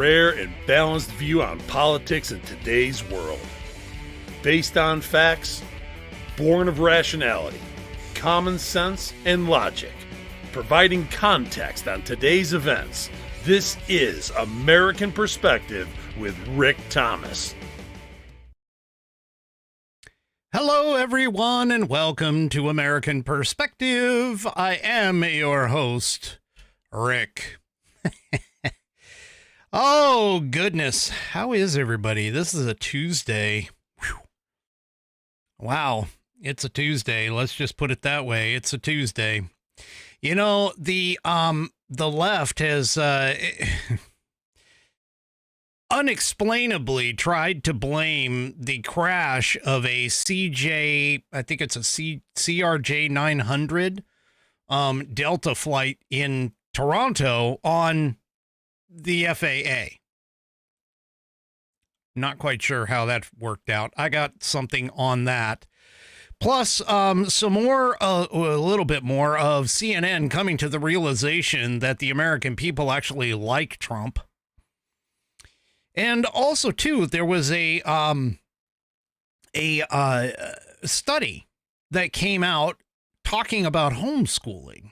rare and balanced view on politics in today's world. Based on facts, born of rationality, common sense, and logic, providing context on today's events. This is American Perspective with Rick Thomas. Hello, everyone, and welcome to American Perspective. I am your host, Rick. Oh, goodness. How is everybody? This is a Tuesday. Whew. Wow, it's a Tuesday. Let's just put it that way. It's a Tuesday. You know, the left has unexplainably tried to blame the crash of a CRJ 900 Delta flight in Toronto on the FAA. Not quite sure how that worked out. I got something on that. Plus, some more, a little bit more of CNN coming to the realization that the American people actually like Trump. And also, too, there was a study that came out talking about homeschooling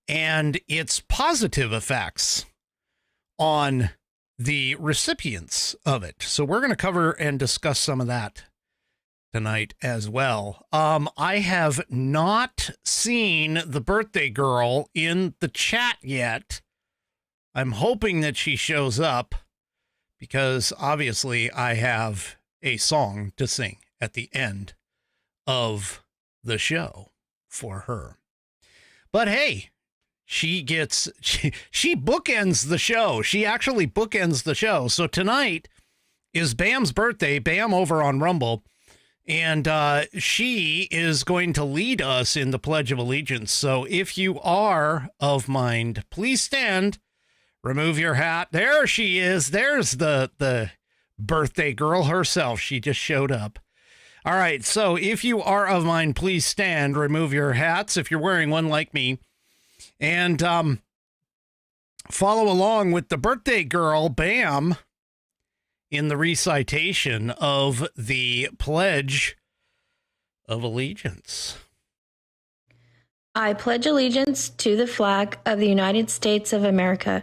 and its positive effects on the recipients of it. So we're going to cover and discuss some of that tonight as well. I have not seen the birthday girl in the chat yet. I'm hoping that she shows up because obviously I have a song to sing at the end of the show for her. But hey, she bookends the show. She actually bookends the show. So tonight is Bam's birthday, Bam over on Rumble. And she is going to lead us in the Pledge of Allegiance. So if you are of mind, please stand, remove your hat. There she is. There's the birthday girl herself. She just showed up. All right. So if you are of mind, please stand, remove your hats if you're wearing one like me. And follow along with the birthday girl, Bam, in the recitation of the Pledge of Allegiance. I pledge allegiance to the flag of the United States of America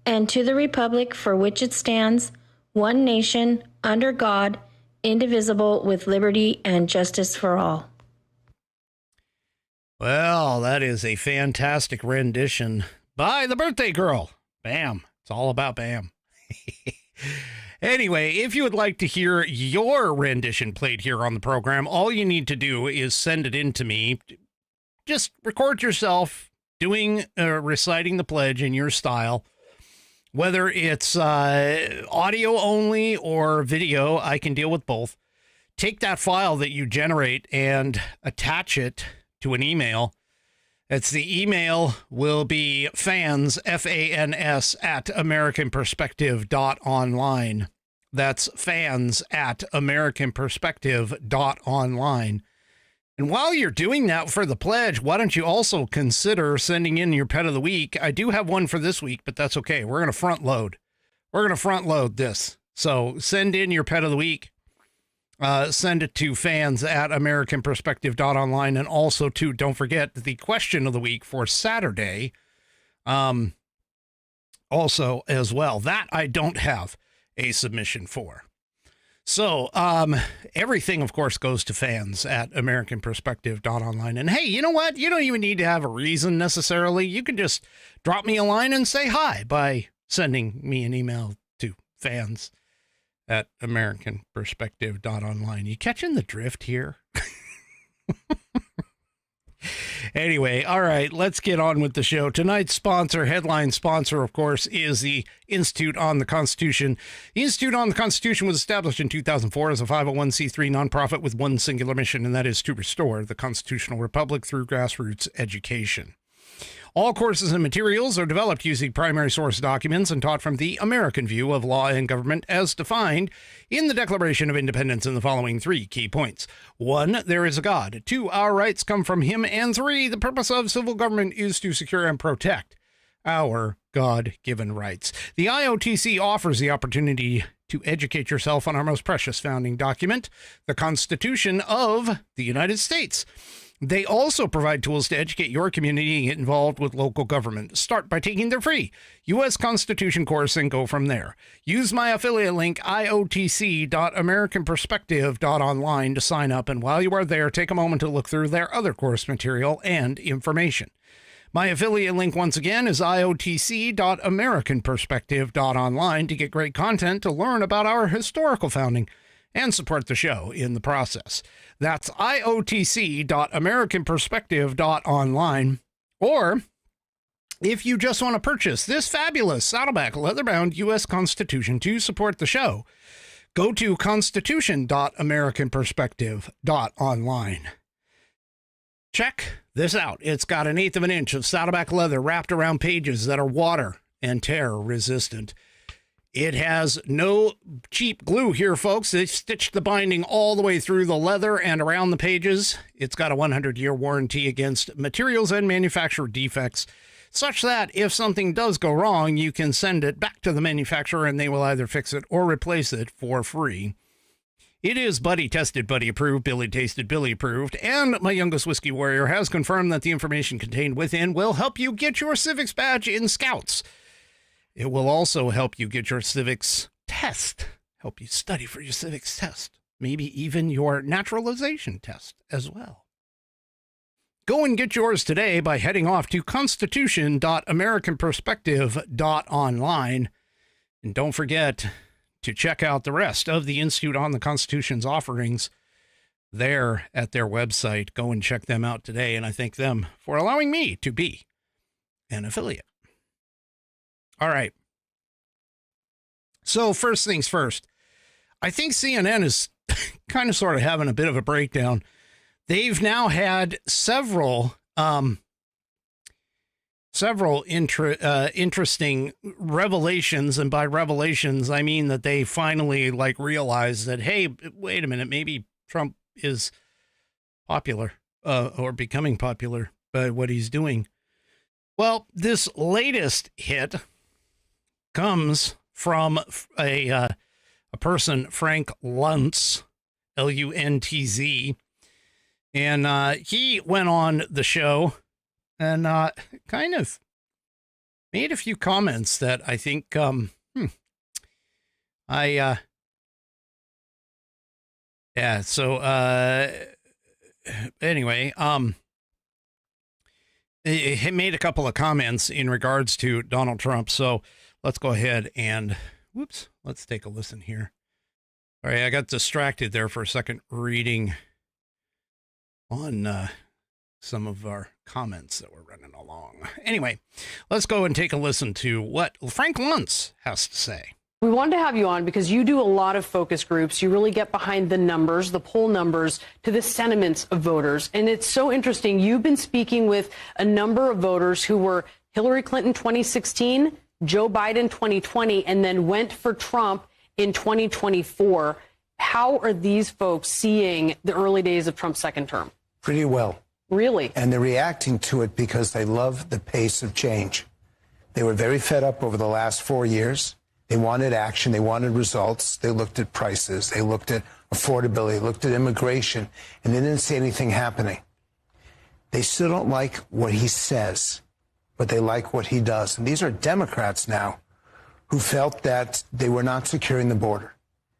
and to the republic for which it stands, one nation, under God, indivisible, with liberty and justice for all. Well, that is a fantastic rendition by the birthday girl, Bam. It's all about Bam. Anyway, if you would like to hear your rendition played here on the program, all you need to do is send it in to me. Just record yourself doing reciting the pledge in your style. Whether it's audio only or video, I can deal with both. Take that file that you generate and attach it to an email. The email will be fans, FANS, at AmericanPerspective.online. That's fans at AmericanPerspective.online. And while you're doing that for the pledge, why don't you also consider sending in your pet of the week? I do have one for this week, but that's okay. We're going to front load. We're going to front load this. So send in your pet of the week. Send it to fans at AmericanPerspective.online. And also, too, don't forget the question of the week for Saturday. Also, as well, that I don't have a submission for. So everything, of course, goes to fans at AmericanPerspective.online. And hey, you know what? You don't even need to have a reason necessarily. You can just drop me a line and say hi by sending me an email to fans at AmericanPerspective.online. You catching the drift here? Anyway, all right, let's get on with the show. Tonight's sponsor, headline sponsor, of course, is the Institute on the Constitution. The Institute on the Constitution was established in 2004 as a 501c3 nonprofit with one singular mission, and that is to restore the constitutional republic through grassroots education. All courses and materials are developed using primary source documents and taught from the American view of law and government as defined in the Declaration of Independence in the following 3 key points. 1, there is a God. 2, our rights come from him. And 3, the purpose of civil government is to secure and protect our God-given rights. The IOTC offers the opportunity to educate yourself on our most precious founding document, the Constitution of the United States. They also provide tools to educate your community and get involved with local government. Start by taking their free U.S. Constitution course and go from there. Use my affiliate link, iotc.americanperspective.online, to sign up, and while you are there, take a moment to look through their other course material and information. My affiliate link, once again, is iotc.americanperspective.online to get great content to learn about our historical founding and support the show in the process. That's iotc.americanperspective.online. Or if you just want to purchase this fabulous Saddleback leather-bound U.S. Constitution to support the show, go to constitution.americanperspective.online. Check this out. It's got 1/8 of an inch of Saddleback leather wrapped around pages that are water and tear resistant. It has no cheap glue here, folks. They stitched the binding all the way through the leather and around the pages. It's got a 100-year warranty against materials and manufacturer defects, such that if something does go wrong, you can send it back to the manufacturer and they will either fix it or replace it for free. It is buddy tested, buddy approved, Billy tasted, Billy approved, and my youngest whiskey warrior has confirmed that the information contained within will help you get your civics badge in Scouts. It will also help you get your civics test, help you study for your civics test, maybe even your naturalization test as well. Go and get yours today by heading off to constitution.americanperspective.online. And don't forget to check out the rest of the Institute on the Constitution's offerings there at their website. Go and check them out today, and I thank them for allowing me to be an affiliate. All right. So first things first, I think CNN is kind of sort of having a bit of a breakdown. They've now had several interesting revelations, and by revelations I mean that they finally realized that, hey, wait a minute, maybe Trump is popular or becoming popular by what he's doing. Well, this latest hit comes from a person, Frank Luntz, Luntz, and he went on the show and kind of made a few comments that I think anyway, he made a couple of comments in regards to Donald Trump. So let's go ahead and, let's take a listen here. All right, I got distracted there for a second reading on some of our comments that were running along. Anyway, let's go and take a listen to what Frank Luntz has to say. We wanted to have you on because you do a lot of focus groups. You really get behind the numbers, the poll numbers, to the sentiments of voters. And it's so interesting. You've been speaking with a number of voters who were Hillary Clinton 2016, Joe Biden 2020, and then went for Trump in 2024. How are these folks seeing the early days of Trump's second term? Pretty well. Really? And they're reacting to it because they love the pace of change. They were very fed up over the last 4 years. They wanted action. They wanted results. They looked at prices. They looked at affordability, looked at immigration, and they didn't see anything happening. They still don't like what he says, but they like what he does. And these are Democrats now who felt that they were not securing the border.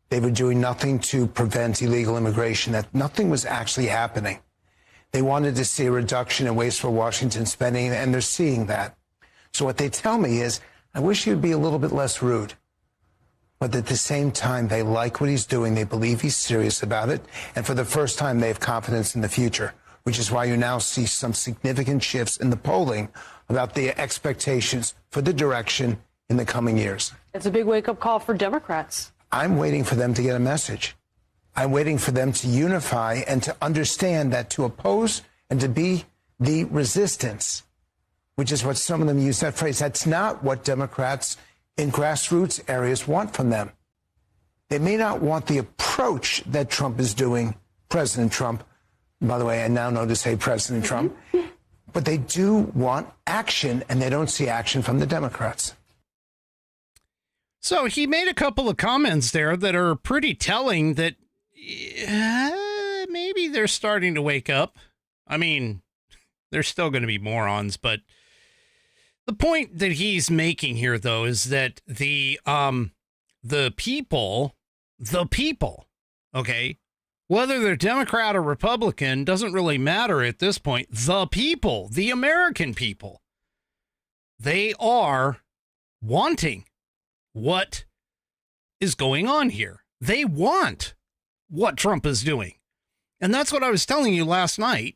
They were doing nothing to prevent illegal immigration, that nothing was actually happening. They wanted to see a reduction in wasteful Washington spending, and they're seeing that. So what they tell me is, I wish you'd be a little bit less rude. But at the same time, they like what he's doing. They believe he's serious about it. And for the first time, they have confidence in the future, which is why you now see some significant shifts in the polling about the expectations for the direction in the coming years. It's a big wake-up call for Democrats. I'm waiting for them to get a message. I'm waiting for them to unify and to understand that to oppose and to be the resistance, which is what some of them use that phrase, that's not what Democrats in grassroots areas want from them. They may not want the approach that Trump is doing, President Trump. By the way, I now know to say President Trump. but they do want action, and they don't see action from the Democrats. So he made a couple of comments there that are pretty telling that maybe they're starting to wake up. I mean, they're still going to be morons, but the point that he's making here, though, is that the people, okay, whether they're Democrat or Republican, doesn't really matter at this point. The people, the American people, they are wanting what is going on here. They want what Trump is doing. And that's what I was telling you last night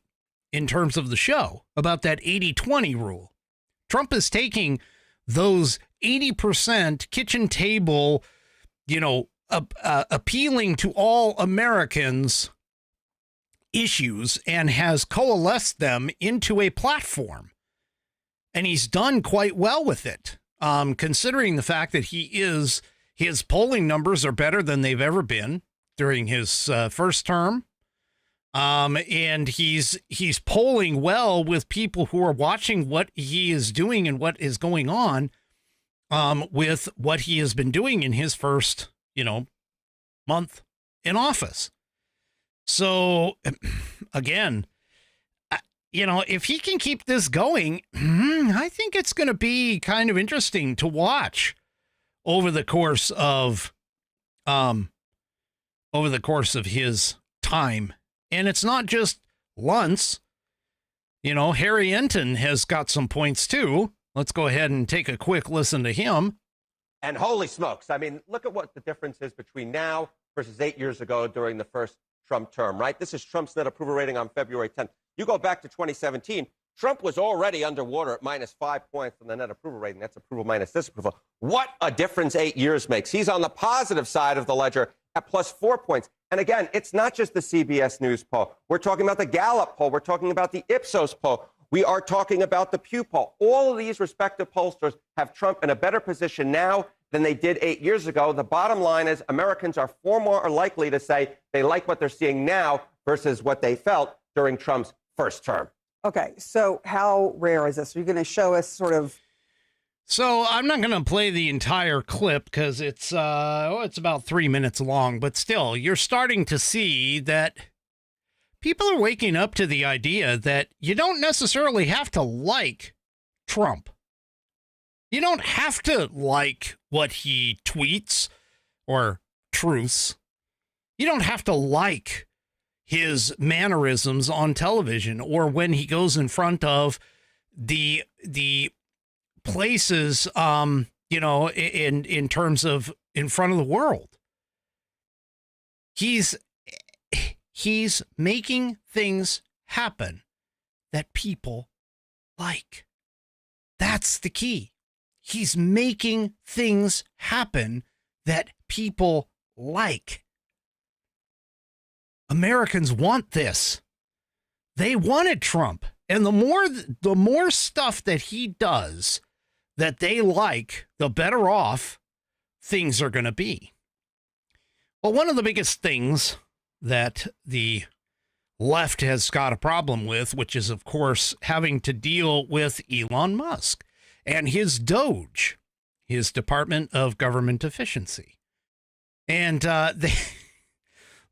in terms of the show about that 80-20 rule. Trump is taking those 80% kitchen table, appealing to all Americans issues and has coalesced them into a platform. And he's done quite well with it. Considering the fact that his polling numbers are better than they've ever been during his first term. And he's polling well with people who are watching what he is doing and what is going on, with what he has been doing in his first, month in office. So again, if he can keep this going, I think it's going to be kind of interesting to watch over the course of his time. And it's not just Luntz. Harry Enton has got some points too. Let's go ahead and take a quick listen to him. And holy smokes, I mean, look at what the difference is between now versus 8 years ago during the first Trump term, right? This is Trump's net approval rating on February 10th. You go back to 2017, Trump was already underwater at -5 points on the net approval rating. That's approval minus disapproval. What a difference 8 years makes. He's on the positive side of the ledger at +4 points. And again, it's not just the CBS News poll. We're talking about the Gallup poll. We're talking about the Ipsos poll. We are talking about the Pew poll. All of these respective pollsters have Trump in a better position now than they did 8 years ago. The bottom line is Americans are far more likely to say they like what they're seeing now versus what they felt during Trump's first term. Okay, so how rare is this? Are you going to show us sort of? So I'm not going to play the entire clip because it's about 3 minutes long, but still, you're starting to see that people are waking up to the idea that you don't necessarily have to like Trump. You don't have to like what he tweets or truths. You don't have to like his mannerisms on television or when he goes in front of the places, in terms of in front of the world. He's making things happen that people like. That's the key. He's making things happen that people like. Americans want this. They wanted Trump. And the more stuff that he does that they like, the better off things are going to be. Well, one of the biggest things that the left has got a problem with, which is, of course, having to deal with Elon Musk and his Doge, his Department of Government Efficiency. And the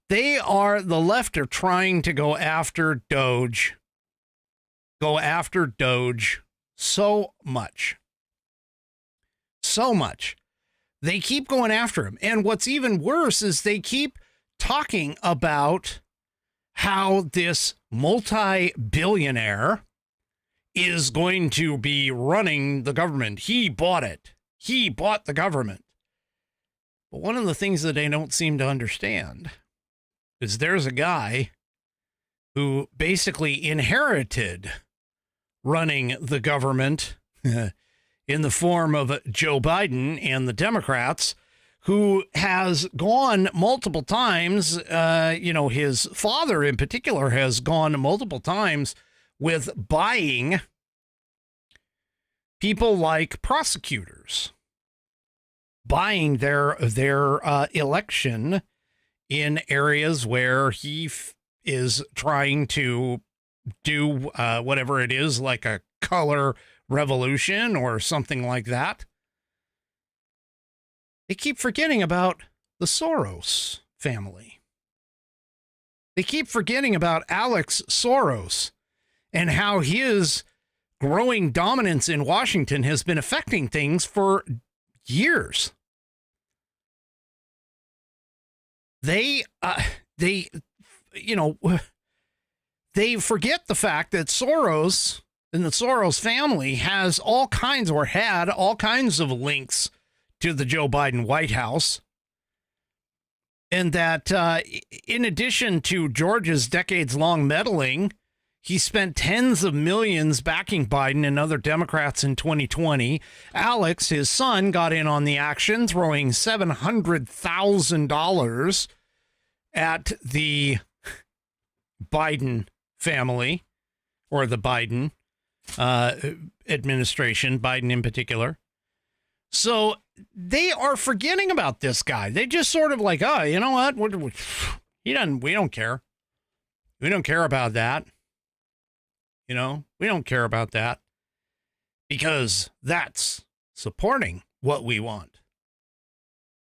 left are trying to go after Doge so much. They keep going after him. And what's even worse is they keep talking about how this multi-billionaire is going to be running the government. He bought it. He bought the government. But one of the things that they don't seem to understand is there's a guy who basically inherited running the government in the form of Joe Biden and the Democrats, who has gone multiple times. His father in particular has gone multiple times with buying people like prosecutors, buying their election in areas where he is trying to do whatever it is, like a color revolution or something like that. They keep forgetting about the Soros family. They keep forgetting about Alex Soros and how his growing dominance in Washington has been affecting things for years. They forget the fact that Soros and the Soros family has all kinds, or had all kinds, of links to the Joe Biden White House. And that in addition to George's decades-long meddling, he spent tens of millions backing Biden and other Democrats in 2020. Alex, his son, got in on the action, throwing $700,000 at the Biden family, or the Biden administration, Biden in particular. So they are forgetting about this guy. They just sort of like, oh, you know what? We don't care. We don't care about that. We don't care about that because that's supporting what we want.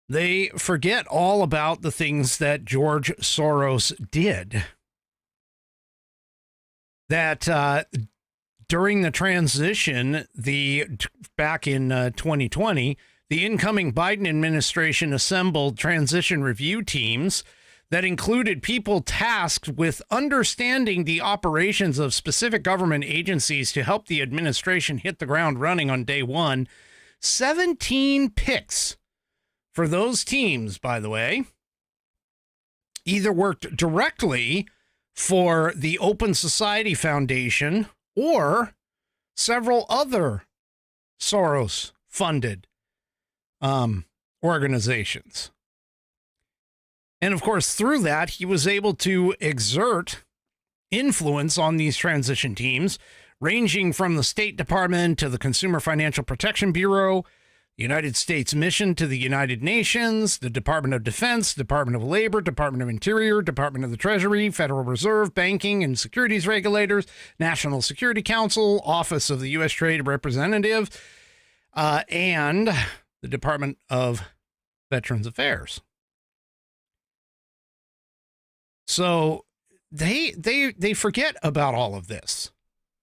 They forget all about the things that George Soros did. That during the transition, back in 2020, the incoming Biden administration assembled transition review teams that included people tasked with understanding the operations of specific government agencies to help the administration hit the ground running on day one. 17 picks for those teams, by the way, either worked directly for the Open Society Foundation or several other Soros-funded organizations. And of course, through that, he was able to exert influence on these transition teams, ranging from the State Department to the Consumer Financial Protection Bureau, the United States Mission to the United Nations, the Department of Defense, Department of Labor, Department of Interior, Department of the Treasury, Federal Reserve, Banking and Securities Regulators, National Security Council, Office of the U.S. Trade Representative, and the Department of Veterans Affairs. So they forget about all of this.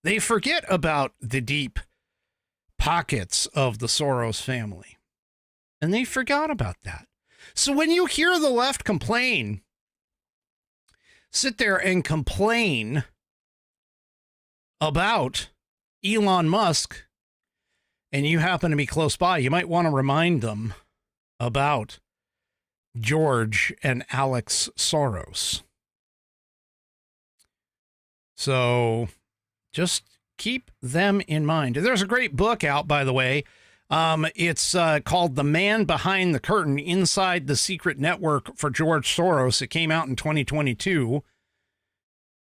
They forget about the deep pockets of the Soros family. And they forgot about that. So when you hear the left sit there and complain about Elon Musk, and you happen to be close by, you might want to remind them about George and Alex Soros. So just keep them in mind. There's a great book out, by the way. It's called The Man Behind the Curtain, Inside the Secret Network for George Soros. It came out in 2022.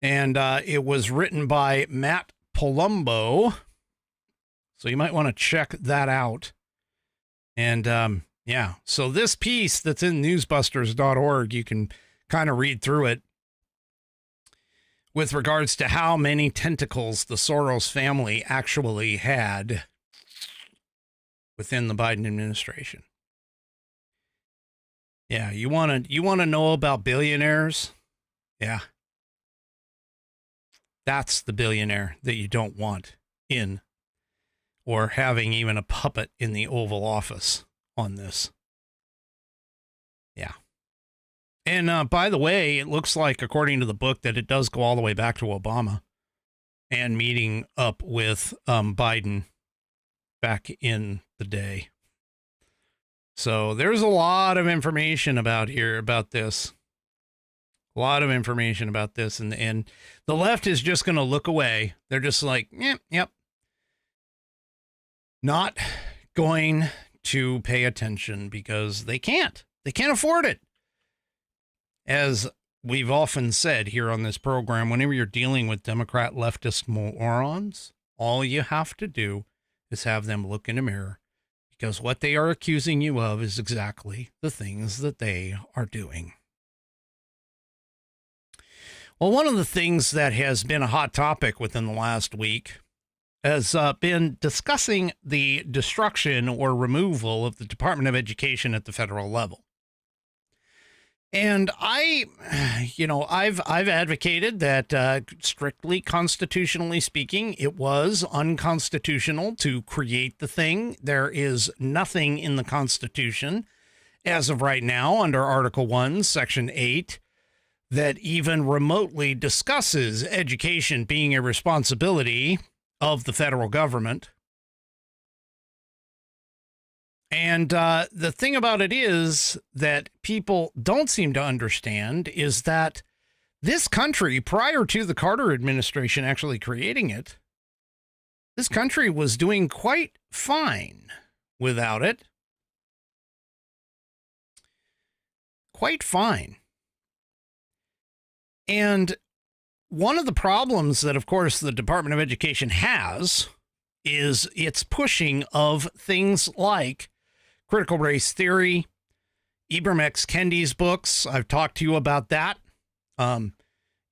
And it was written by Matt Palumbo. So you might want to check that out. And yeah, so this piece that's in newsbusters.org, you can kind of read through it with regards to how many tentacles the Soros family actually had within the Biden administration. Yeah, you want to know about billionaires? Yeah. That's the billionaire that you don't want in or having even a puppet in the Oval Office on this. Yeah. And by the way, it looks like, according to the book, that it does go all the way back to Obama and meeting up with Biden back in the day. So there's a lot of information about this. A lot of information about this. And the left is just going to look away. They're just like, yep. Not going to pay attention because they can't. They can't afford it. As we've often said here on this program, whenever you're dealing with Democrat leftist morons, all you have to do is have them look in a mirror, because what they are accusing you of is exactly the things that they are doing. Well, one of the things that has been a hot topic within the last week has been discussing the destruction or removal of the Department of Education at the federal level. And I've advocated that strictly constitutionally speaking, it was unconstitutional to create the thing. There is nothing in the Constitution as of right now under Article 1, Section 8, that even remotely discusses education being a responsibility of the federal government. And the thing about it is that people don't seem to understand is that this country, prior to the Carter administration actually creating it, this country was doing quite fine without it. Quite fine. And one of the problems that, of course, the Department of Education has is its pushing of things like critical race theory, Ibram X. Kendi's books. I've talked to you about that. Ibram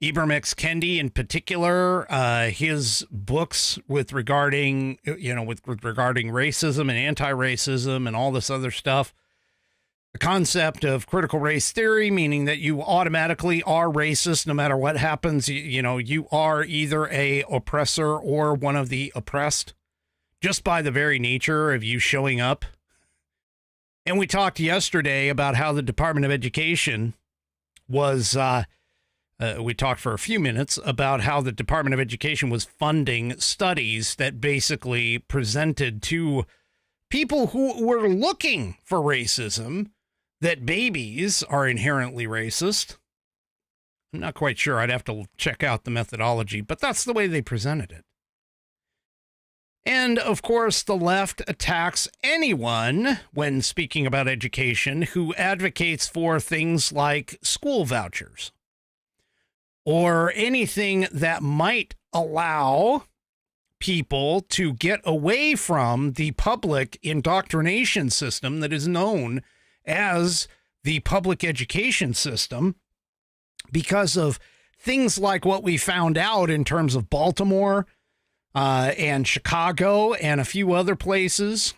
X. Kendi in particular, his books regarding racism and anti-racism and all this other stuff. The concept of critical race theory, meaning that you automatically are racist no matter what happens. You are either a oppressor or one of the oppressed just by the very nature of you showing up. And we talked yesterday about how the Department of Education was, we talked for a few minutes about how the Department of Education was funding studies that basically presented to people who were looking for racism that babies are inherently racist. I'm not quite sure. I'd have to check out the methodology, but that's the way they presented it. And, of course, the left attacks anyone, when speaking about education, who advocates for things like school vouchers or anything that might allow people to get away from the public indoctrination system that is known as the public education system because of things like what we found out in terms of Baltimore and Chicago and a few other places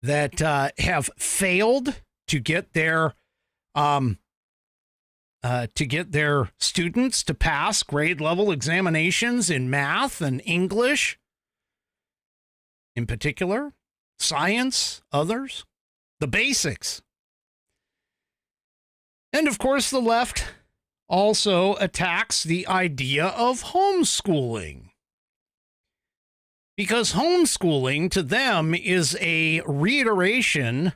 that have failed to get their students to pass grade level examinations in math and English, in particular, science, others, the basics. And of course, the left also attacks the idea of homeschooling. Because homeschooling to them is a reiteration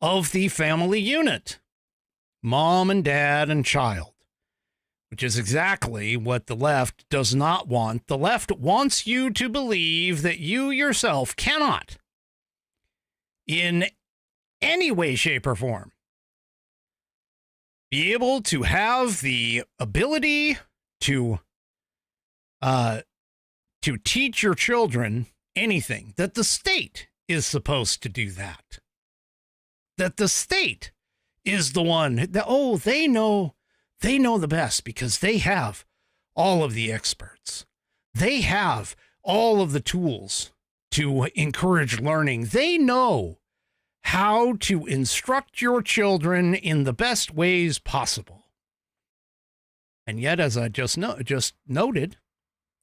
of the family unit, mom and dad and child, which is exactly what the left does not want. The left wants you to believe that you yourself cannot, in any way, shape, or form, be able to have the ability to teach your children anything, that the state is supposed to do that, that the state is the one that, they know the best because they have all of the experts. They have all of the tools to encourage learning. They know how to instruct your children in the best ways possible. And yet, as I just noted,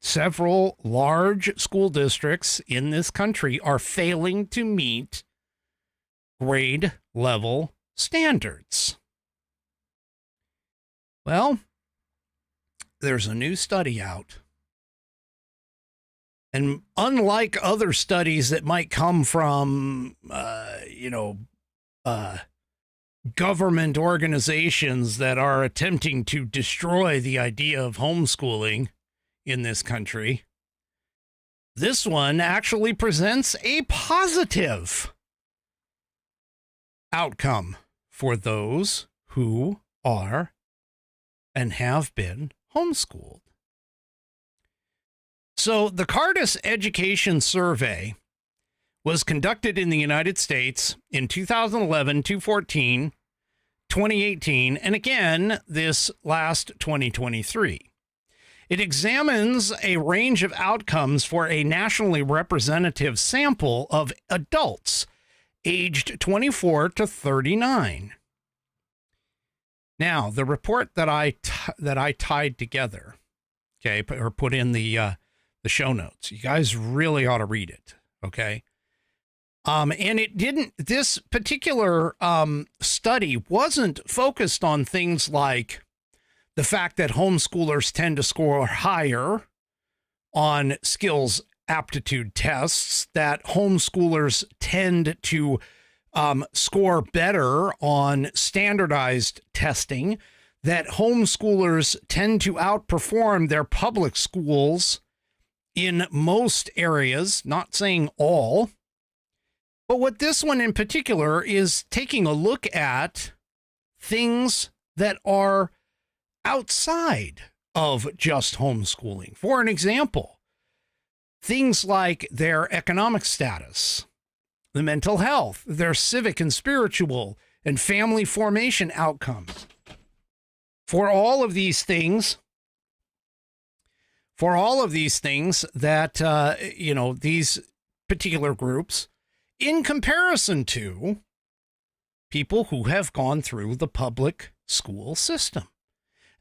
several large school districts in this country are failing to meet grade level standards. Well, there's a new study out. And unlike other studies that might come from, government organizations that are attempting to destroy the idea of homeschooling in this country, this one actually presents a positive outcome for those who are and have been homeschooled. So the Cardis Education Survey was conducted in the United States in 2011, 2014, 2018, and again this last 2023. It examines a range of outcomes for a nationally representative sample of adults aged 24 to 39. Now, the report that I tied together, okay, or put in the show notes, you guys really ought to read it, okay? And it didn't. This particular study wasn't focused on things like the fact that homeschoolers tend to score higher on skills aptitude tests, that homeschoolers tend to score better on standardized testing, that homeschoolers tend to outperform their public schools in most areas, not saying all. But what this one in particular is taking a look at things that are outside of just homeschooling. For an example, things like their economic status, the mental health, their civic and spiritual and family formation outcomes. For all of these things that, these particular groups, in comparison to people who have gone through the public school system.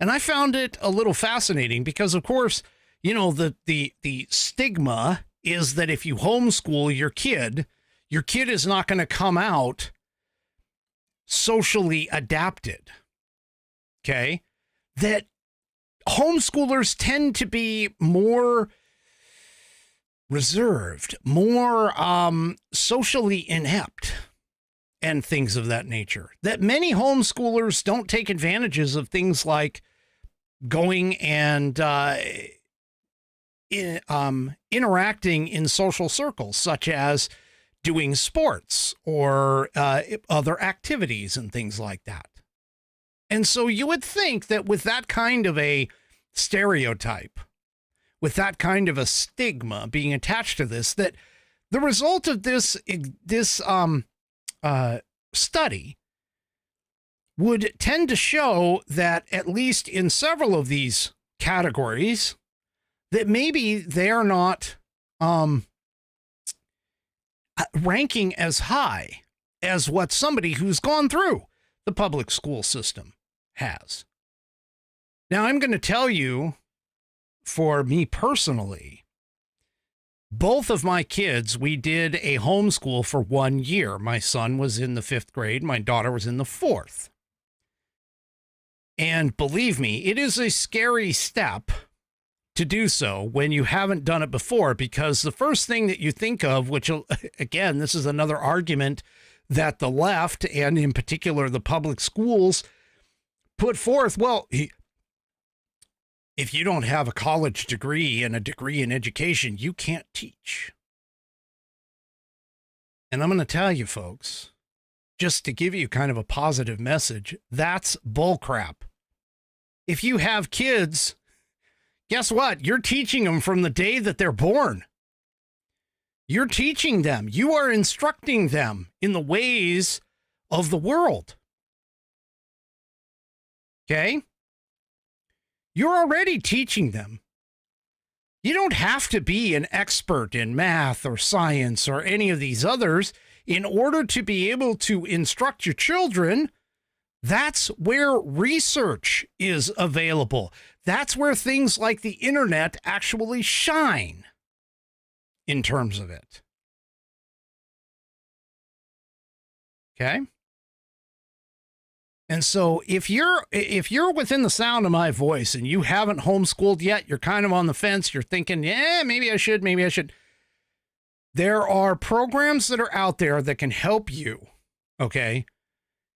And I found it a little fascinating because, of course, the stigma is that if you homeschool your kid is not going to come out socially adapted. Okay? That homeschoolers tend to be more reserved, more socially inept, and things of that nature. That many homeschoolers don't take advantages of things like going and interacting in social circles, such as doing sports or other activities and things like that. And so you would think that with that kind of a stereotype, with that kind of a stigma being attached to this, that the result of this study would tend to show that at least in several of these categories, that maybe they're not ranking as high as what somebody who's gone through the public school system has. Now, I'm going to tell you, for me personally, both of my kids, we did a homeschool for 1 year. My son was in the 5th grade. My daughter was in the 4th. And believe me, it is a scary step to do so when you haven't done it before, because the first thing that you think of, which, again, this is another argument that the left, and in particular the public schools, put forth, well, if you don't have a college degree and a degree in education, you can't teach. And I'm going to tell you, folks, just to give you kind of a positive message, that's bullcrap. If you have kids, guess what? You're teaching them from the day that they're born. You're teaching them. You are instructing them in the ways of the world. Okay? You're already teaching them. You don't have to be an expert in math or science or any of these others in order to be able to instruct your children. That's where research is available. That's where things like the internet actually shine in terms of it. Okay? And so if you're within the sound of my voice and you haven't homeschooled yet, you're kind of on the fence, you're thinking, yeah, maybe I should. There are programs that are out there that can help you, okay?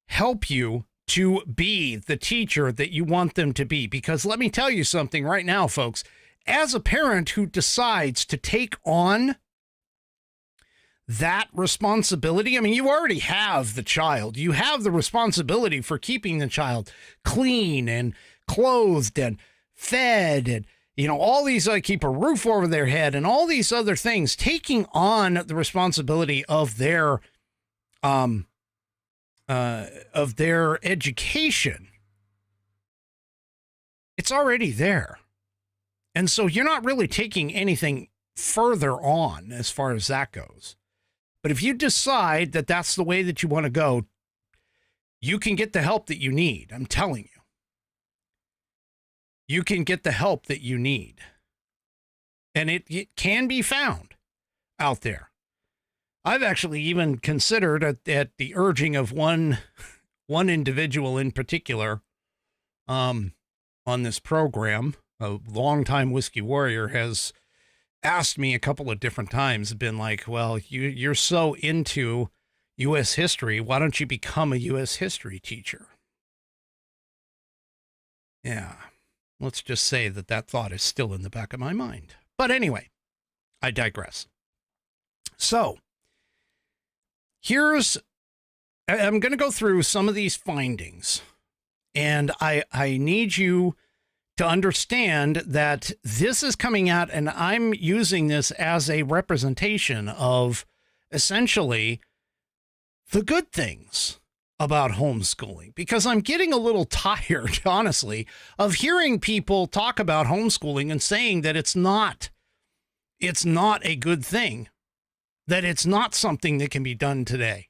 Help you to be the teacher that you want them to be. Because let me tell you something right now, folks. As a parent who decides to take on that responsibility, I mean, you already have the child. You have the responsibility for keeping the child clean and clothed and fed and, all these, keep a roof over their head and all these other things, taking on the responsibility of their of their education, it's already there. And so you're not really taking anything further on as far as that goes. But if you decide that that's the way that you want to go, you can get the help that you need. I'm telling you. You can get the help that you need. And it can be found out there. I've actually even considered at the urging of one individual in particular on this program, a longtime whiskey warrior, has asked me a couple of different times, been like, well, you're so into U.S. history, why don't you become a U.S. history teacher? Yeah, let's just say that thought is still in the back of my mind. But anyway, I digress. So I'm going to go through some of these findings, and I need you to understand that this is coming out, and I'm using this as a representation of essentially the good things about homeschooling, because I'm getting a little tired, honestly, of hearing people talk about homeschooling and saying that it's not a good thing, that it's not something that can be done today.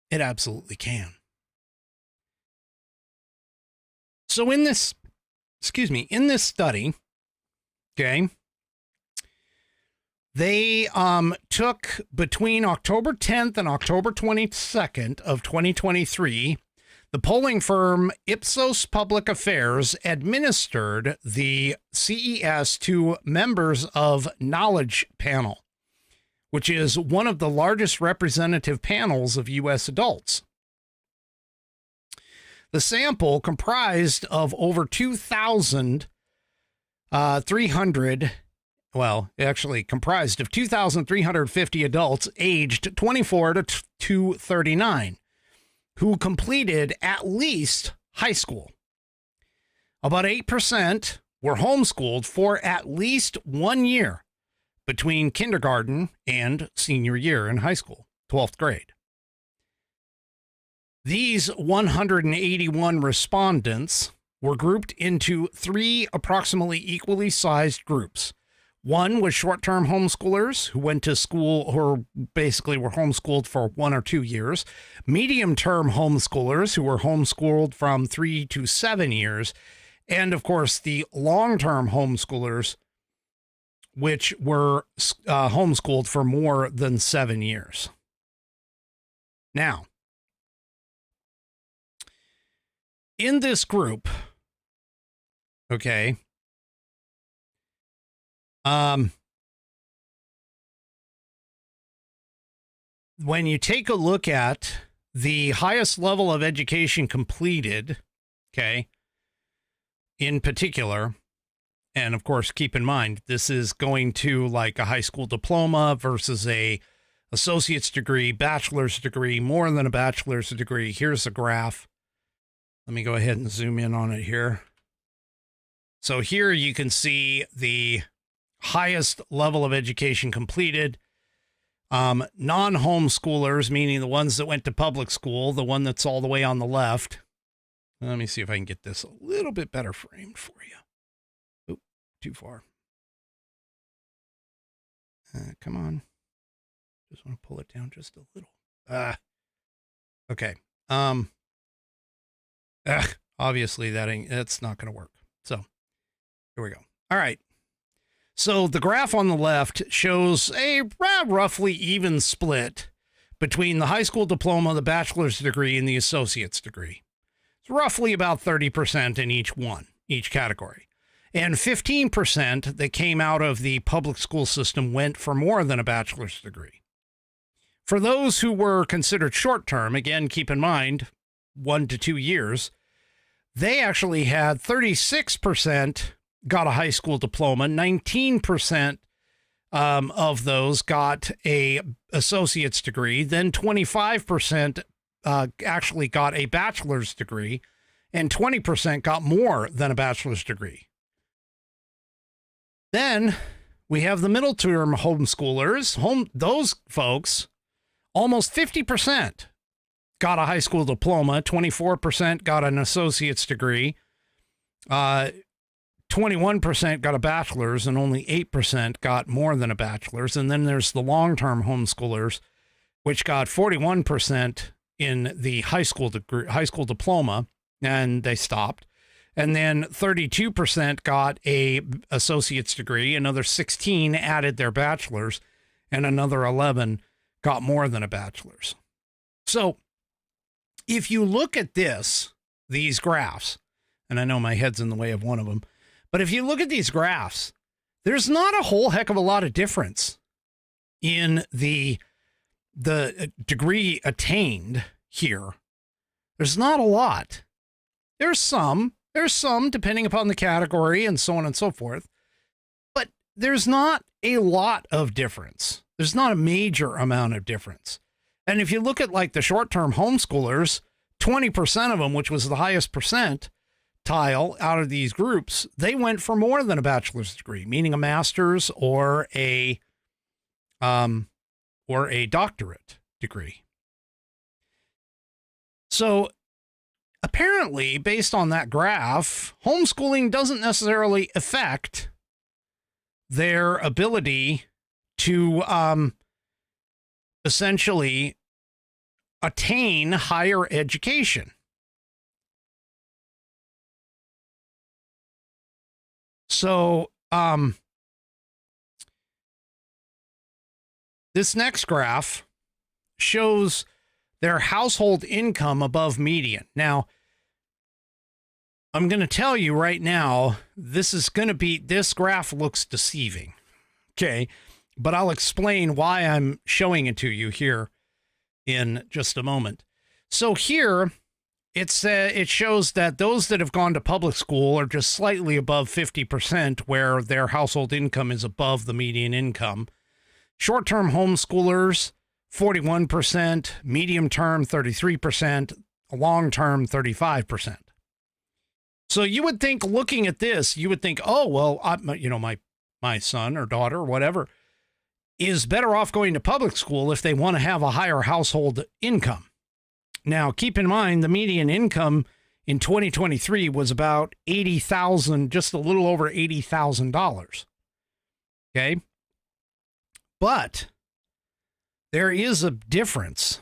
It absolutely can. So in this study, okay, they took between October 10th and October 22nd of 2023, the polling firm Ipsos Public Affairs administered the CES to members of Knowledge Panel, which is one of the largest representative panels of U.S. adults. The sample comprised of over 2,350 adults aged 24 to 39 who completed at least high school. About 8% were homeschooled for at least 1 year between kindergarten and senior year in high school, 12th grade. These 181 respondents were grouped into three approximately equally sized groups. One was short-term homeschoolers who went to school or basically were homeschooled for 1 or 2 years, medium-term homeschoolers who were homeschooled from 3 to 7 years, and of course the long-term homeschoolers, which were homeschooled for more than 7 years. Now, in this group, okay, when you take a look at the highest level of education completed, okay, in particular, and of course, keep in mind, this is going to like a high school diploma versus a associate's degree, bachelor's degree, more than a bachelor's degree. Here's a graph. Let me go ahead and zoom in on it here. So here you can see the highest level of education completed. Non-homeschoolers, meaning the ones that went to public school, the one that's all the way on the left. Let me see if I can get this a little bit better framed for you. Oop, too far. Come on. Just want to pull it down just a little. Okay. Obviously that's not going to work. So here we go. All right. So the graph on the left shows a roughly even split between the high school diploma, the bachelor's degree, and the associate's degree. It's roughly about 30% in each category. And 15% that came out of the public school system went for more than a bachelor's degree. For those who were considered short-term, again, keep in mind, 1 to 2 years, they actually had 36% got a high school diploma, 19% of those got a associate's degree, then 25% actually got a bachelor's degree, and 20% got more than a bachelor's degree. Then we have the middle term homeschoolers. Those folks, almost 50% got a high school diploma, 24% got an associate's degree, 21% got a bachelor's, and only 8% got more than a bachelor's. And then there's the long-term homeschoolers, which got 41% in the high school diploma, and they stopped. And then 32% got a associate's degree, another 16 added their bachelor's, and another 11 got more than a bachelor's. So if you look at these graphs, and I know my head's in the way of one of them, but if you look at these graphs, there's not a whole heck of a lot of difference in the degree attained here. There's not a lot. There's some depending upon the category and so on and so forth, but there's not a lot of difference. There's not a major amount of difference. And if you look at like the short-term homeschoolers, 20% of them, which was the highest percentile out of these groups, they went for more than a bachelor's degree, meaning a master's or a doctorate degree. So apparently, based on that graph, homeschooling doesn't necessarily affect their ability to essentially attain higher education. So this next graph shows their household income above median. Now, I'm going to tell you right now, this graph looks deceiving. Okay. But I'll explain why I'm showing it to you here in just a moment. So here it shows that those that have gone to public school are just slightly above 50%, where their household income is above the median income. Short-term homeschoolers, 41%, medium-term, 33%, long-term, 35%. So you would think, looking at this, you would think, oh, well, my son or daughter or whatever is better off going to public school if they want to have a higher household income. Now, keep in mind, the median income in 2023 was about $80,000, just a little over $80,000. Okay. But there is a difference.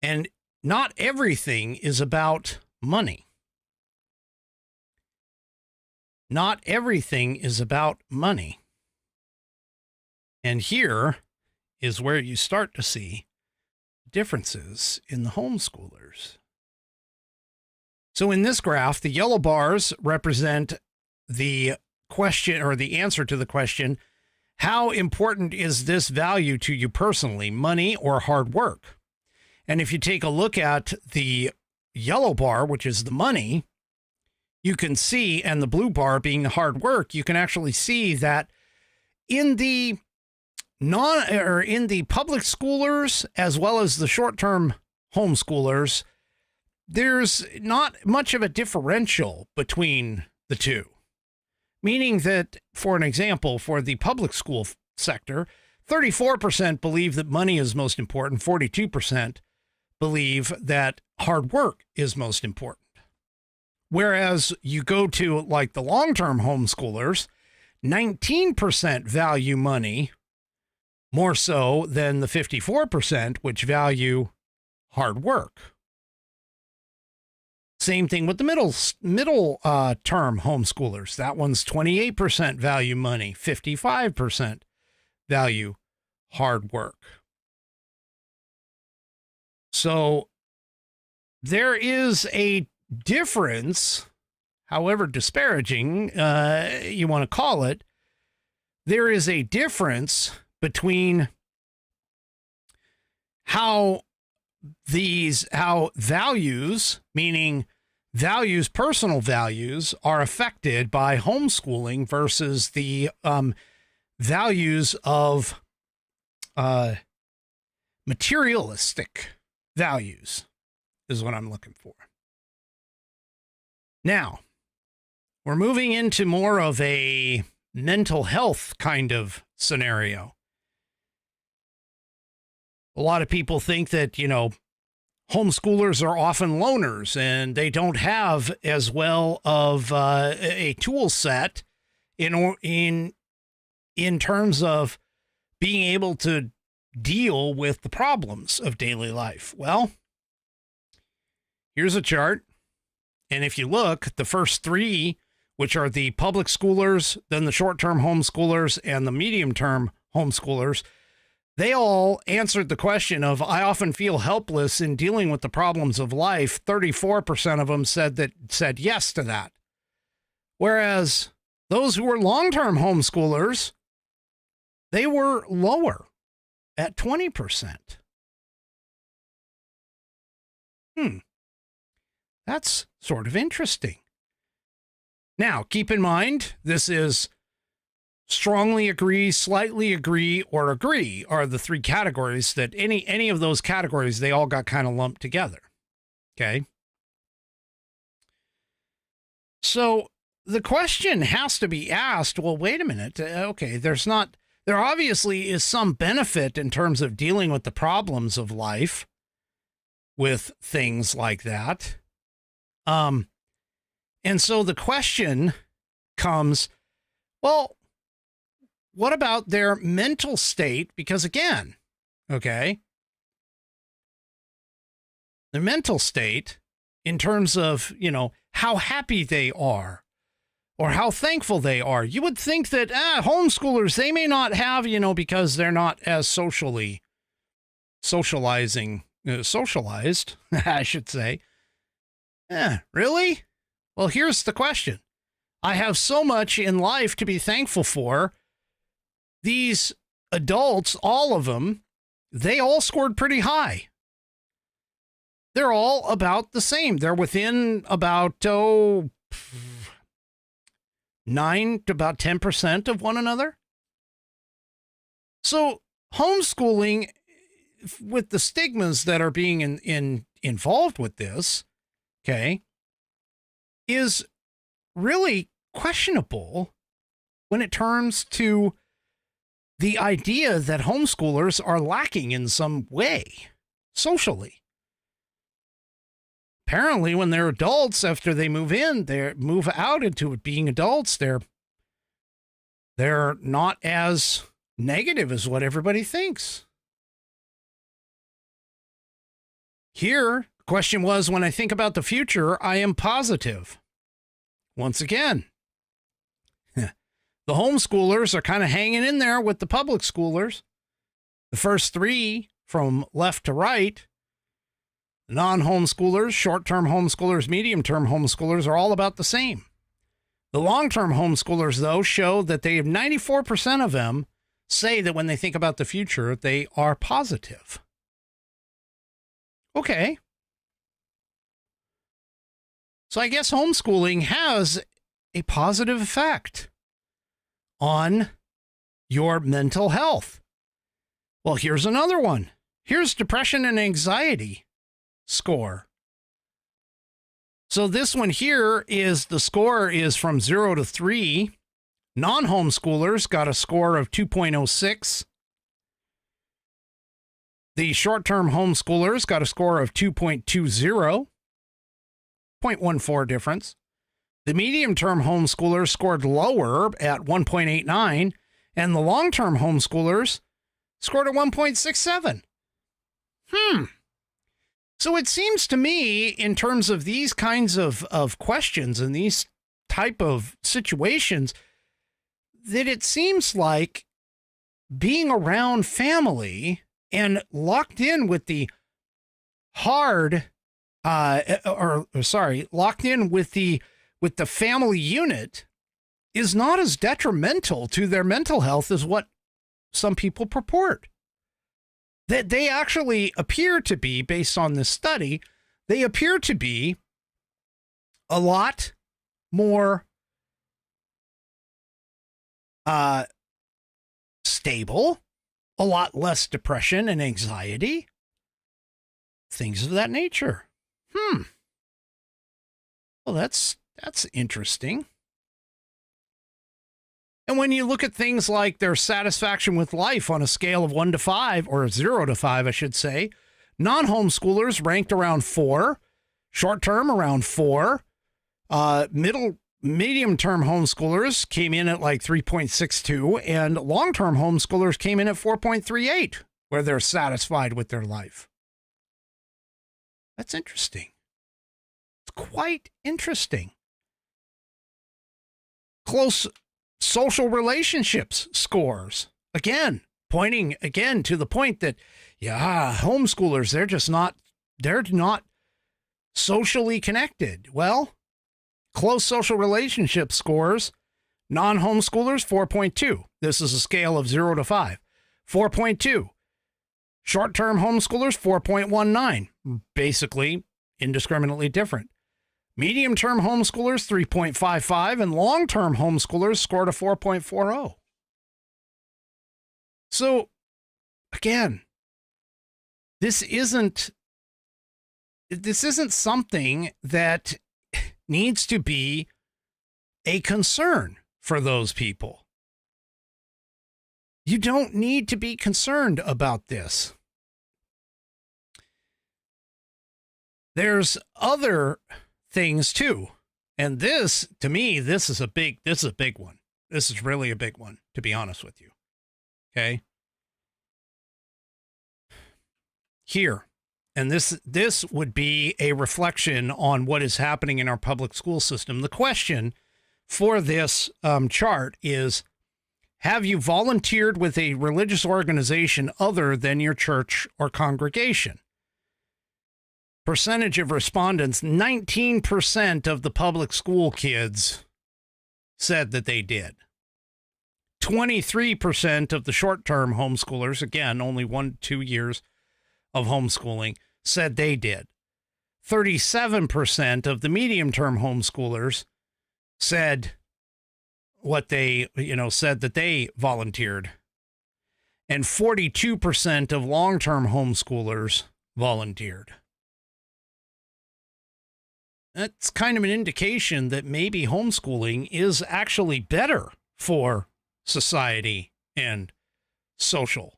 And not everything is about money. Not everything is about money. And here is where you start to see differences in the homeschoolers. So in this graph, the yellow bars represent the question, or the answer to the question, how important is this value to you personally, money or hard work? And if you take a look at the yellow bar, which is the money, you can see, and the blue bar being the hard work, you can actually see that in the public schoolers, as well as the short-term homeschoolers, there's not much of a differential between the two. Meaning that, for an example, for the public school sector, 34% believe that money is most important, 42% believe that hard work is most important. Whereas you go to like the long-term homeschoolers, 19% value money more so than the 54%, which value hard work. Same thing with the middle term homeschoolers. That one's 28% value money, 55% value hard work. So there is a difference, however disparaging you want to call it. There is a difference between how values, meaning values, personal values, are affected by homeschooling versus the values of materialistic values, is what I'm looking for. Now, we're moving into more of a mental health kind of scenario. A lot of people think that, homeschoolers are often loners and they don't have as well of a tool set in terms of being able to deal with the problems of daily life. Well, here's a chart. And if you look, the first three, which are the public schoolers, then the short-term homeschoolers, and the medium-term homeschoolers, they all answered the question of, I often feel helpless in dealing with the problems of life. 34% of them said yes to that. Whereas those who were long-term homeschoolers, they were lower at 20%. That's sort of interesting. Now, keep in mind, this is strongly agree, slightly agree, or agree are the three categories that any of those categories, they all got kind of lumped together. Okay. So the question has to be asked, well, wait a minute. Okay. There obviously is some benefit in terms of dealing with the problems of life with things like that. And so the question comes, well, what about their mental state? Because again, okay, their mental state in terms of, how happy they are or how thankful they are. You would think that homeschoolers, they may not have, because they're not as socialized, I should say. Really? Well, here's the question. I have so much in life to be thankful for. These adults, all of them, they all scored pretty high. They're all about the same. They're within about 9 to about 10% of one another. So homeschooling, with the stigmas that are being involved with this, okay, is really questionable when it turns to the idea that homeschoolers are lacking in some way socially. Apparently, when they're adults, after they move out into being adults, they're not as negative as what everybody thinks. Here, the question was, when I think about the future, I am positive. Once again, the homeschoolers are kind of hanging in there with the public schoolers. The first three from left to right, the non-homeschoolers, short-term homeschoolers, medium-term homeschoolers are all about the same. The long-term homeschoolers, though, show that 94% of them say that when they think about the future, they are positive. Okay. So I guess homeschooling has a positive effect on your mental health. Well, here's another one. Here's depression and anxiety score. So this one here is the score is from 0 to 3. Non-homeschoolers got a score of 2.06. The short-term homeschoolers got a score of 2.20, 0.14 difference. The medium-term homeschoolers scored lower at 1.89, and the long-term homeschoolers scored a 1.67. So it seems to me, in terms of these kinds of questions and these type of situations, that it seems like being around family and locked in with the locked in with the family unit is not as detrimental to their mental health as what some people purport. That they actually appear to be, based on this study, they appear to be a lot more stable, a lot less depression and anxiety, things of that nature. Well, that's interesting. And when you look at things like their satisfaction with life on a scale of 1 to 5, or 0 to 5, I should say, non-homeschoolers ranked around 4, short-term around 4, medium-term homeschoolers came in at like 3.62, and long-term homeschoolers came in at 4.38, where they're satisfied with their life. That's interesting. It's quite interesting. Close social relationships scores, again, pointing again to the point that, homeschoolers, they're not socially connected. Well, close social relationship scores, non-homeschoolers, 4.2. This is a scale of 0 to 5. 4.2. Short-term homeschoolers, 4.19. Basically, indiscriminately different. Medium-term homeschoolers, 3.55, and long-term homeschoolers scored a 4.40. So, again, this isn't something that needs to be a concern for those people. You don't need to be concerned about this. There's other things too. And this, to me, this is a big one. This is really a big one, to be honest with you. Okay. Here, and this would be a reflection on what is happening in our public school system. The question for this chart is, have you volunteered with a religious organization other than your church or congregation? Percentage of respondents, 19% of the public school kids said that they did. 23% of the short-term homeschoolers, again, only 1-2 years of homeschooling, said they did. 37% of the medium-term homeschoolers said said that they volunteered. And 42% of long-term homeschoolers volunteered. That's kind of an indication that maybe homeschooling is actually better for society and social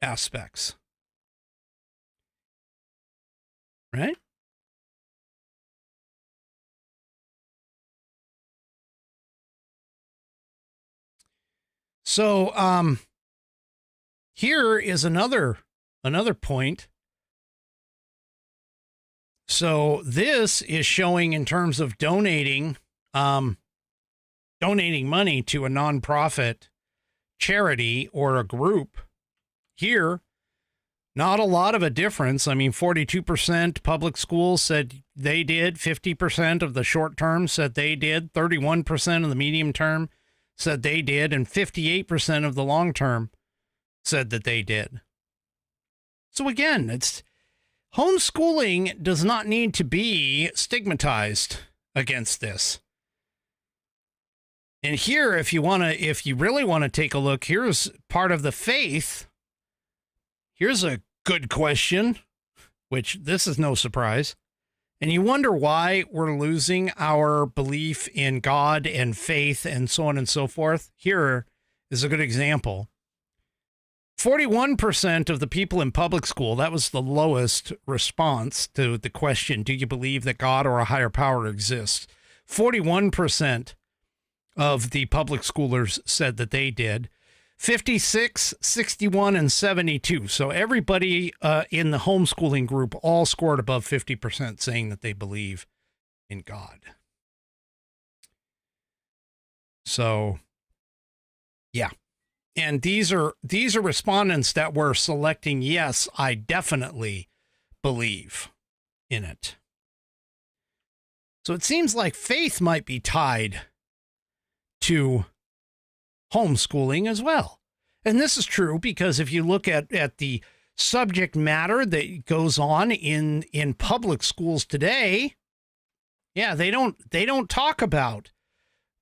aspects. Right? So, here is another point. So this is showing in terms of donating money to a nonprofit charity or a group. Here, not a lot of a difference. I mean, 42% public schools said they did. 50% of the short term said they did. 31% of the medium term said they did. And 58% of the long term said that they did. So again, homeschooling does not need to be stigmatized against this. And here, if you really want to take a look, here's part of the faith. Here's a good question, which this is no surprise. And you wonder why we're losing our belief in God and faith and so on and so forth. Here is a good example. 41% of the people in public school, that was the lowest response to the question, do you believe that God or a higher power exists? 41% of the public schoolers said that they did. 56, 61, and 72. So everybody in the homeschooling group all scored above 50% saying that they believe in God. So, yeah. And these are respondents that were selecting, yes, I definitely believe in it. So it seems like faith might be tied to homeschooling as well. And this is true because if you look at the subject matter that goes on in public schools today, yeah, they don't talk about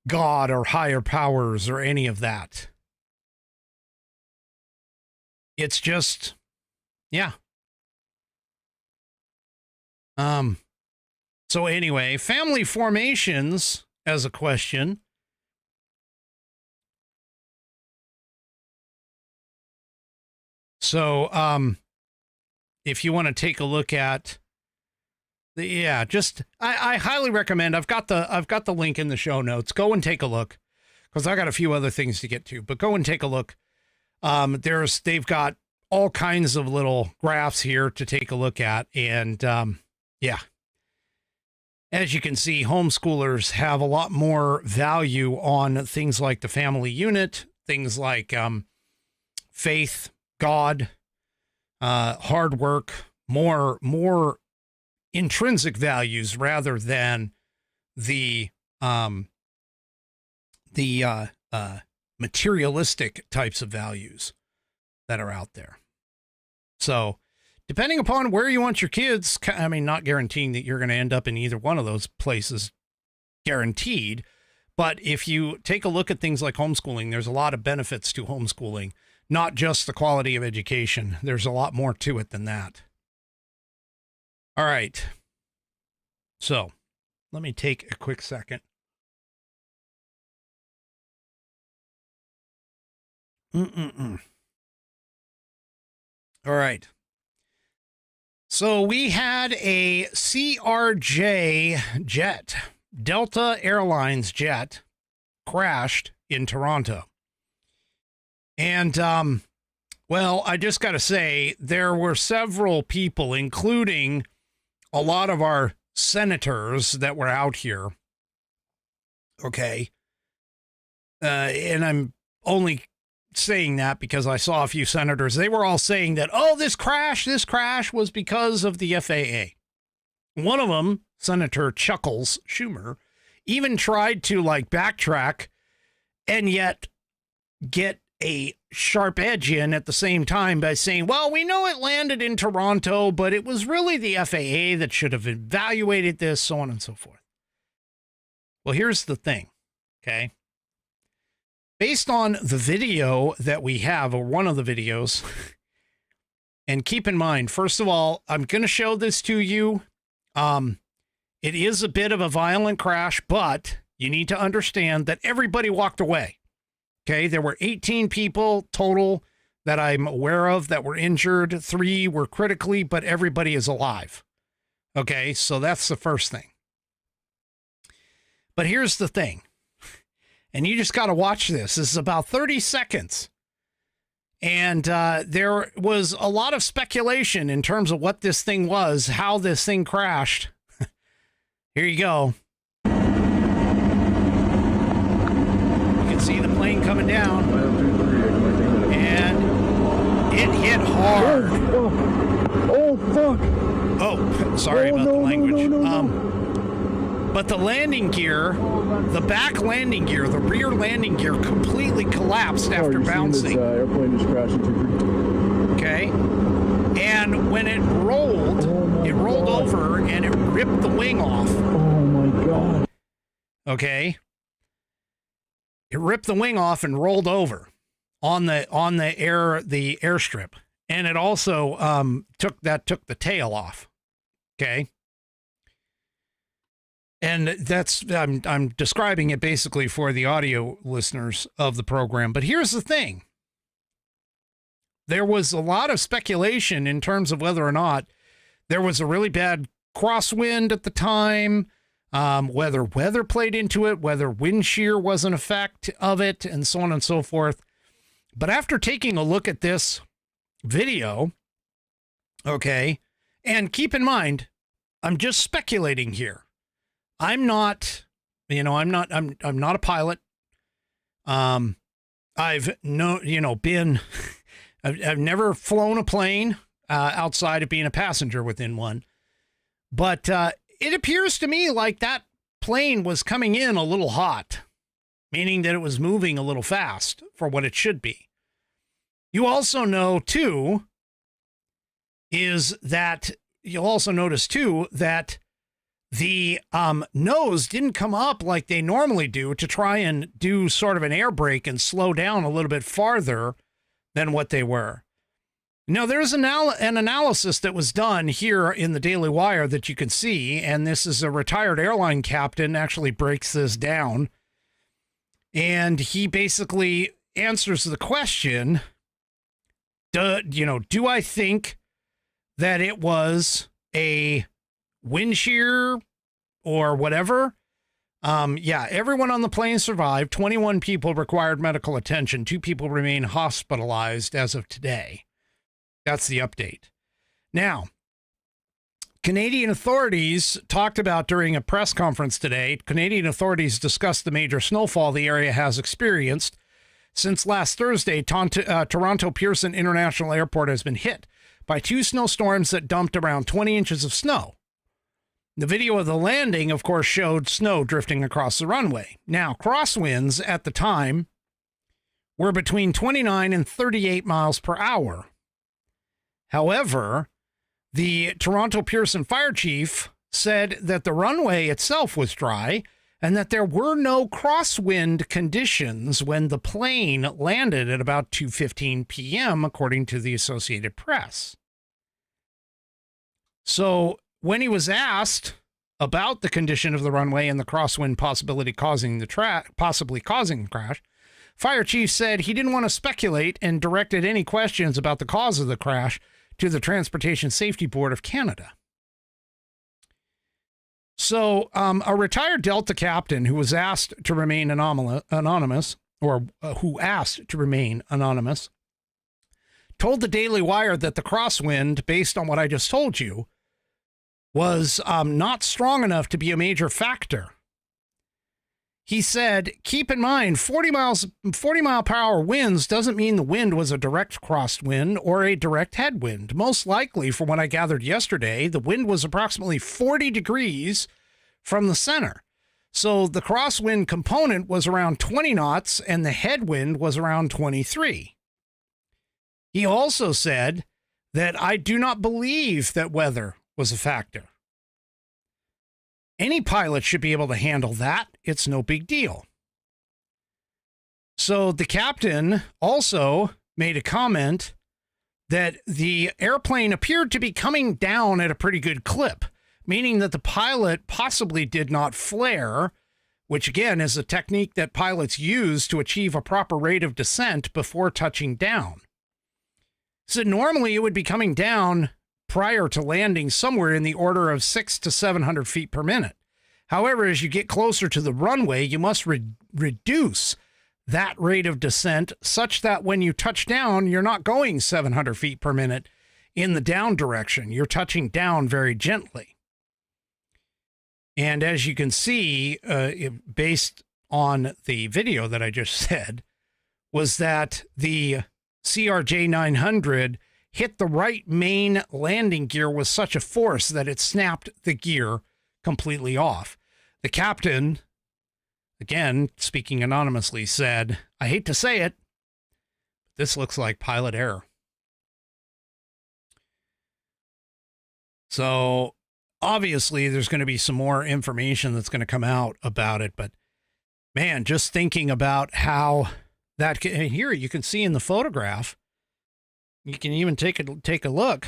God or higher powers or any of that. It's just, yeah. So anyway, family formations as a question. So, if you want to take a look at I highly recommend, I've got the link in the show notes. Go and take a look, because I got a few other things to get to, but go and take a look. They've got all kinds of little graphs here to take a look at. And, as you can see, homeschoolers have a lot more value on things like the family unit, things like, faith, God, hard work, more intrinsic values rather than the materialistic types of values that are out there. So depending upon where you want your kids, I mean, not guaranteeing that you're going to end up in either one of those places, guaranteed. But if you take a look at things like homeschooling, there's a lot of benefits to homeschooling, not just the quality of education. There's a lot more to it than that. All right. So let me take a quick second. All right. So we had a CRJ jet, Delta Airlines jet, crashed in Toronto. And, well, I just got to say, there were several people, including a lot of our senators that were out here. Okay. And I'm only saying that because I saw a few senators. They were all saying that, oh, this crash was because of the FAA. One of them, Senator Chuckles Schumer, even tried to backtrack and yet get a sharp edge in at the same time by saying, well, we know it landed in Toronto, but it was really the FAA that should have evaluated this, so on and so forth. Well, here's the thing, okay? Based on the video that we have, or one of the videos, and keep in mind, first of all, I'm going to show this to you. It is a bit of a violent crash, but you need to understand that everybody walked away. Okay, there were 18 people total that I'm aware of that were injured. 3 were critically, but everybody is alive. Okay, so that's the first thing. But here's the thing. And you just got to watch this. This is about 30 seconds. And there was a lot of speculation in terms of what this thing was, how this thing crashed. Here you go. You can see the plane coming down. And it hit hard. Oh, fuck. Oh, sorry about the language. But the landing gear, the back landing gear, the rear landing gear completely collapsed after bouncing. This, airplane just crashed into. Okay. And when it rolled over and it ripped the wing off. Oh my God. Okay. It ripped the wing off and rolled over on the airstrip. And it also took the tail off. Okay. And that's, I'm describing it basically for the audio listeners of the program. But here's the thing. There was a lot of speculation in terms of whether or not there was a really bad crosswind at the time, whether weather played into it, whether wind shear was an effect of it, and so on and so forth. But after taking a look at this video, okay, and keep in mind, I'm just speculating here. I'm not a pilot. I've never flown a plane outside of being a passenger within one. But it appears to me like that plane was coming in a little hot, meaning that it was moving a little fast for what it should be. You also know, too, you'll also notice, too, that the nose didn't come up like they normally do to try and do sort of an air brake and slow down a little bit farther than what they were. Now, there's an analysis that was done here in the Daily Wire that you can see, and this is a retired airline captain actually breaks this down. And he basically answers the question, Do I think that it was a wind shear or whatever? Yeah, everyone on the plane survived. 21 people required medical attention. 2 people remain hospitalized as of today. That's the update. Now, Canadian authorities talked about during a press conference today. Canadian authorities discussed the major snowfall the area has experienced. Since last Thursday, Toronto Pearson International Airport has been hit by 2 snowstorms that dumped around 20 inches of snow. The video of the landing, of course, showed snow drifting across the runway. Now, crosswinds at the time were between 29 and 38 miles per hour. However, the Toronto Pearson fire chief said that the runway itself was dry and that there were no crosswind conditions when the plane landed at about 2:15 p.m., according to the Associated Press. So, when he was asked about the condition of the runway and the crosswind possibly causing the crash, fire chief said he didn't want to speculate and directed any questions about the cause of the crash to the Transportation Safety Board of Canada. So, a retired Delta captain who was asked to remain anonymous, told the Daily Wire that the crosswind, based on what I just told you, was not strong enough to be a major factor. He said, keep in mind, 40 mile per hour winds doesn't mean the wind was a direct crosswind or a direct headwind. Most likely, from what I gathered yesterday, the wind was approximately 40 degrees from the center. So the crosswind component was around 20 knots and the headwind was around 23. He also said that I do not believe that weather was a factor. Any pilot should be able to handle that. It's no big deal. So the captain also made a comment that the airplane appeared to be coming down at a pretty good clip, meaning that the pilot possibly did not flare, which again is a technique that pilots use to achieve a proper rate of descent before touching down. So normally it would be coming down prior to landing somewhere in the order of 600 to 700 feet per minute. However, as you get closer to the runway, you must reduce that rate of descent such that when you touch down, you're not going 700 feet per minute in the down direction. You're touching down very gently. And as you can see, based on the video that I just said, was that the CRJ 900 hit the right main landing gear with such a force that it snapped the gear completely off. The captain, again, speaking anonymously, said, I hate to say it, but this looks like pilot error. So obviously there's going to be some more information that's going to come out about it, but man, just thinking about how that, and here you can see in the photograph, you can even take a look.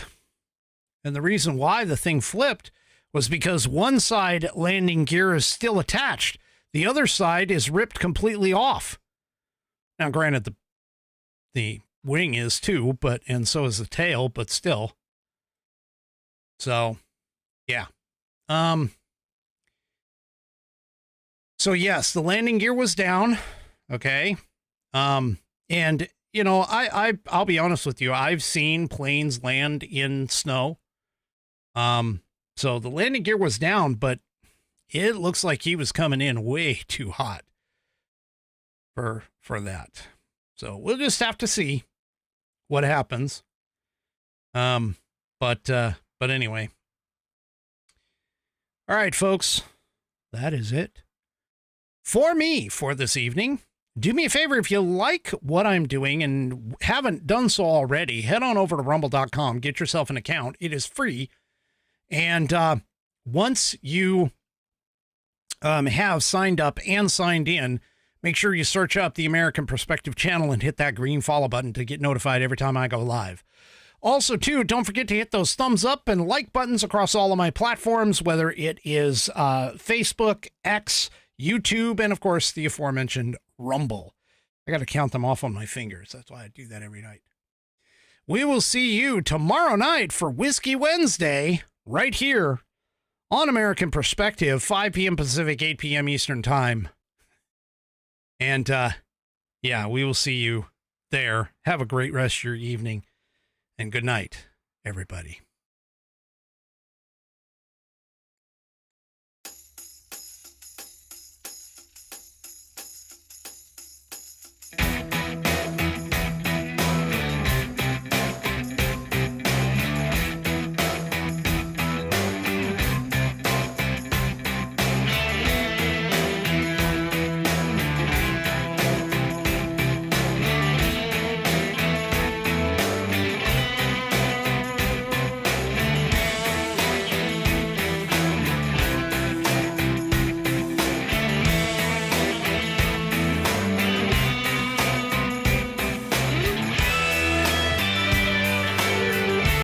And the reason why the thing flipped was because one side landing gear is still attached. The other side is ripped completely off. Now, granted, the wing is too, and so is the tail, but still. So, yeah. So yes, the landing gear was down. Okay. And you know, I'll be honest with you. I've seen planes land in snow. So the landing gear was down, but it looks like he was coming in way too hot for that. So we'll just have to see what happens. But anyway. All right, folks, that is it for me for this evening. Do me a favor, if you like what I'm doing and haven't done so already, head on over to rumble.com, get yourself an account. It is free. And once you have signed up and signed in, make sure you search up the American Perspective channel and hit that green follow button to get notified every time I go live. Also, too, don't forget to hit those thumbs up and like buttons across all of my platforms, whether it is Facebook, X, YouTube, and, of course, the aforementioned Rumble. I got to count them off on my fingers. That's why I do that every night. we will see you tomorrow night for Whiskey Wednesday right here on American Perspective, 5 p.m. Pacific, 8 p.m. Eastern Time. And, yeah, we will see you there. Have a great rest of your evening, and good night, everybody.